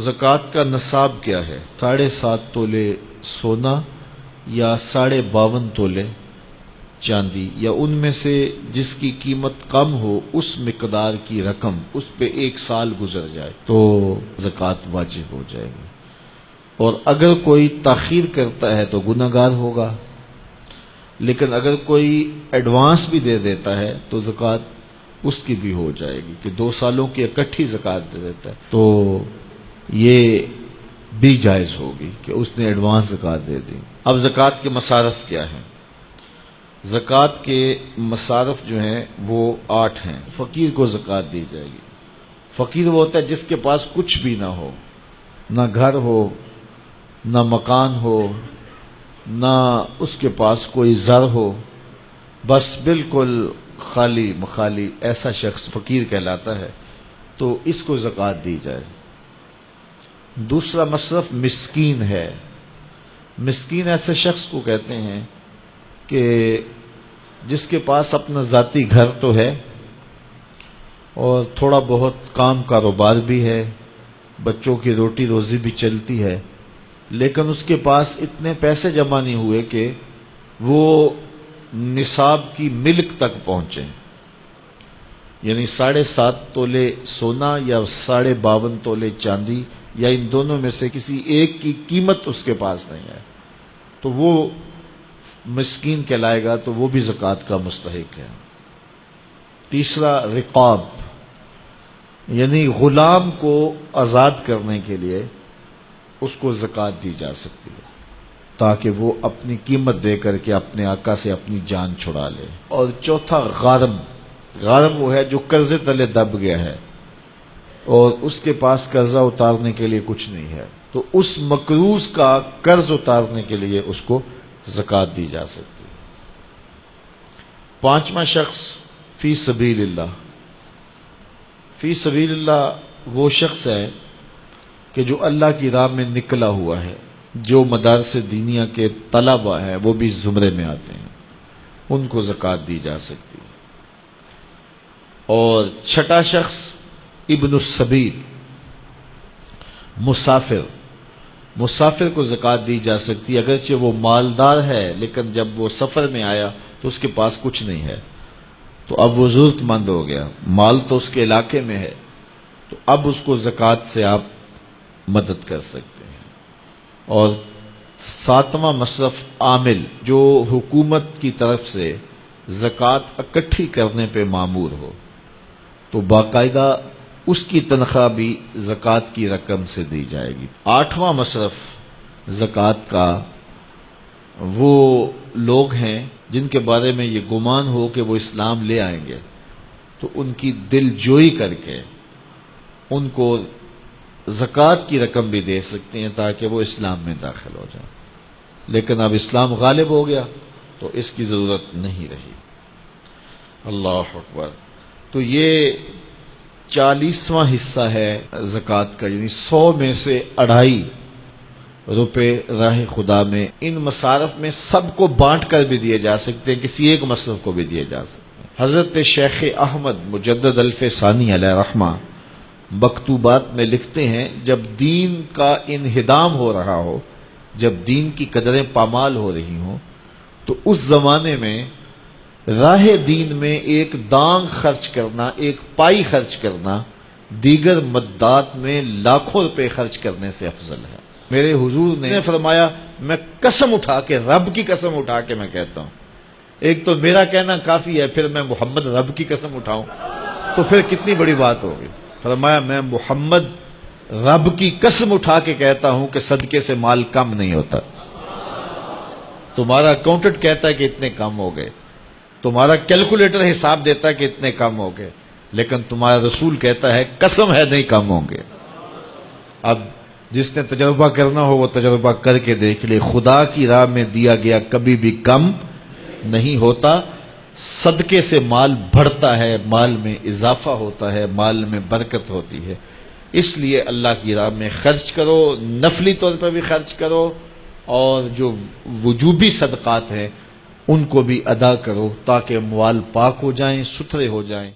زکوٰۃ کا نصاب کیا ہے؟ 7.5 تولے سونا یا 52.5 تولے چاندی، یا ان میں سے جس کی قیمت کم ہو اس مقدار کی رقم، اس پہ 1 سال گزر جائے تو زکوٰۃ واجب ہو جائے گی۔ اور اگر کوئی تاخیر کرتا ہے تو گنہگار ہوگا، لیکن اگر کوئی ایڈوانس بھی دے دیتا ہے تو زکوٰۃ اس کی بھی ہو جائے گی، کہ 2 سالوں کی اکٹھی زکوٰۃ دے دیتا ہے تو یہ بھی جائز ہوگی کہ اس نے ایڈوانس زکوٰۃ دے دی۔ اب زکوٰۃ کے مصارف کیا ہیں؟ زکوٰۃ کے مصارف جو ہیں وہ 8 ہیں۔ فقیر کو زکوٰۃ دی جائے گی۔ فقیر وہ ہوتا ہے جس کے پاس کچھ بھی نہ ہو، نہ گھر ہو، نہ مکان ہو، نہ اس کے پاس کوئی زر ہو، بس بالکل خالی مخالی، ایسا شخص فقیر کہلاتا ہے، تو اس کو زکوٰۃ دی جائے۔ دوسرا مصرف مسکین ہے۔ مسکین ایسے شخص کو کہتے ہیں کہ جس کے پاس اپنا ذاتی گھر تو ہے اور تھوڑا بہت کام کاروبار بھی ہے، بچوں کی روٹی روزی بھی چلتی ہے، لیکن اس کے پاس اتنے پیسے جمع نہیں ہوئے کہ وہ نصاب کی ملک تک پہنچیں، یعنی 7.5 تولے سونا یا 52.5 تولے چاندی، یا ان دونوں میں سے کسی ایک کی قیمت اس کے پاس نہیں ہے، تو وہ مسکین کہلائے گا، تو وہ بھی زکوٰۃ کا مستحق ہے۔ تیسرا رقاب، یعنی غلام کو آزاد کرنے کے لیے اس کو زکوٰۃ دی جا سکتی ہے، تاکہ وہ اپنی قیمت دے کر کے اپنے آقا سے اپنی جان چھڑا لے۔ اور چوتھا غارم۔ غارم وہ ہے جو قرضے تلے دب گیا ہے اور اس کے پاس قرضہ اتارنے کے لیے کچھ نہیں ہے، تو اس مقروض کا قرض اتارنے کے لیے اس کو زکوٰۃ دی جا سکتی ہے۔ 5واں شخص فی سبیل اللہ۔ فی سبیل اللہ وہ شخص ہے کہ جو اللہ کی راہ میں نکلا ہوا ہے، جو مدارس دینیہ کے طلبہ ہیں وہ بھی زمرے میں آتے ہیں، ان کو زکوٰۃ دی جا سکتی ہے۔ اور 6واں شخص ابن السبیل، مسافر۔ مسافر کو زکوٰۃ دی جا سکتی ہے، اگرچہ وہ مالدار ہے، لیکن جب وہ سفر میں آیا تو اس کے پاس کچھ نہیں ہے، تو اب وہ ضرورت مند ہو گیا، مال تو اس کے علاقے میں ہے، تو اب اس کو زکوٰۃ سے آپ مدد کر سکتے ہیں۔ اور 7واں مصرف عامل، جو حکومت کی طرف سے زکوٰۃ اکٹھی کرنے پہ مامور ہو، تو باقاعدہ اس کی تنخواہ بھی زکوٰۃ کی رقم سے دی جائے گی۔ 8واں مصرف زکوٰۃ کا وہ لوگ ہیں جن کے بارے میں یہ گمان ہو کہ وہ اسلام لے آئیں گے، تو ان کی دل جوئی کر کے ان کو زکوٰۃ کی رقم بھی دے سکتے ہیں تاکہ وہ اسلام میں داخل ہو جائیں، لیکن اب اسلام غالب ہو گیا تو اس کی ضرورت نہیں رہی۔ اللہ اکبر۔ تو یہ 40واں حصہ ہے زکوٰۃ کا، یعنی 100 میں سے 2.5 روپے راہ خدا میں۔ ان مصارف میں سب کو بانٹ کر بھی دیے جا سکتے ہیں، کسی ایک مصرف کو بھی دیے جا سکتے ہیں۔ حضرت شیخ احمد مجدد الف ثانی علیہ رحمہ مکتوبات میں لکھتے ہیں، جب دین کا انہدام ہو رہا ہو، جب دین کی قدریں پامال ہو رہی ہوں، تو اس زمانے میں راہ دین میں ایک دانگ خرچ کرنا، ایک پائی خرچ کرنا، دیگر مدات میں لاکھوں روپے خرچ کرنے سے افضل ہے۔ میرے حضور نے فرمایا، میں قسم اٹھا کے، رب کی قسم اٹھا کے میں کہتا ہوں، ایک تو میرا کہنا کافی ہے، پھر میں محمد رب کی قسم اٹھاؤں تو پھر کتنی بڑی بات ہوگی۔ فرمایا، میں محمد رب کی قسم اٹھا کے کہتا ہوں کہ صدقے سے مال کم نہیں ہوتا۔ تمہارا اکاؤنٹنٹ کہتا ہے کہ اتنے کم ہو گئے، تمہارا کیلکولیٹر حساب دیتا ہے کہ اتنے کم ہو گئے، لیکن تمہارا رسول کہتا ہے قسم ہے نہیں کم ہوں گے۔ اب جس نے تجربہ کرنا ہو وہ تجربہ کر کے دیکھ لے، خدا کی راہ میں دیا گیا کبھی بھی کم نہیں ہوتا، صدقے سے مال بڑھتا ہے، مال میں اضافہ ہوتا ہے، مال میں برکت ہوتی ہے۔ اس لیے اللہ کی راہ میں خرچ کرو، نفلی طور پر بھی خرچ کرو، اور جو وجوبی صدقات ہیں ان کو بھی ادا کرو، تاکہ اموال پاک ہو جائیں، ستھرے ہو جائیں۔